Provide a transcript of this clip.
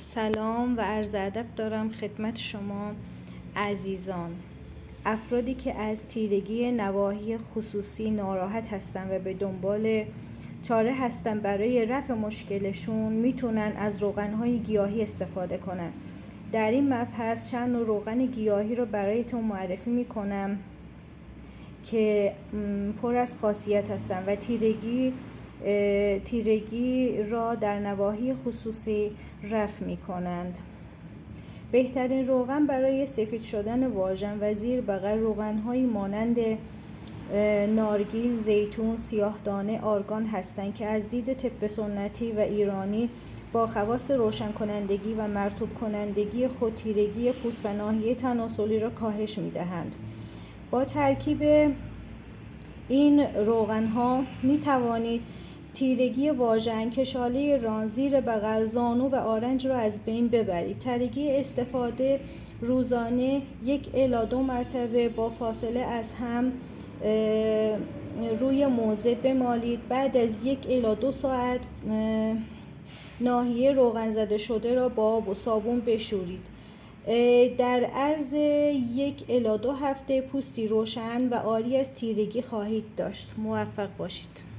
سلام و عرض ادب دارم خدمت شما عزیزان. افرادی که از تیرگی نواحی خصوصی ناراحت هستن و به دنبال چاره هستن برای رفع مشکلشون، میتونن از روغن‌های گیاهی استفاده کنن. در این مبحث چند نوع روغن گیاهی رو برایتون معرفی میکنم که پر از خاصیت هستن و تیرگی را در نواحی خصوصی رفع می کنند. بهترین روغن برای سفید شدن واژن و زیر بغل روغن‌هایی مانند نارگیل، زیتون، سیاه‌دانه، آرگان هستند که از دید طب سنتی و ایرانی با خواص روشن کنندگی و مرطوب کنندگی خود تیرگی پوست و ناحیه تناسلی را کاهش می دهند. با ترکیب این روغن‌ها می توانید تیرگی واژن، کشاله ران، زیر بغل، زانو و آرنج را از بین ببرید. طریقه استفاده: روزانه 1 الی 2 مرتبه با فاصله از هم روی موضع بمالید. بعد از 1 الی 2 ساعت ناحیه روغن زده شده را با آب و صابون بشورید. در عرض 1 الی 2 هفته پوستی روشن و عاری از تیرگی خواهید داشت. موفق باشید.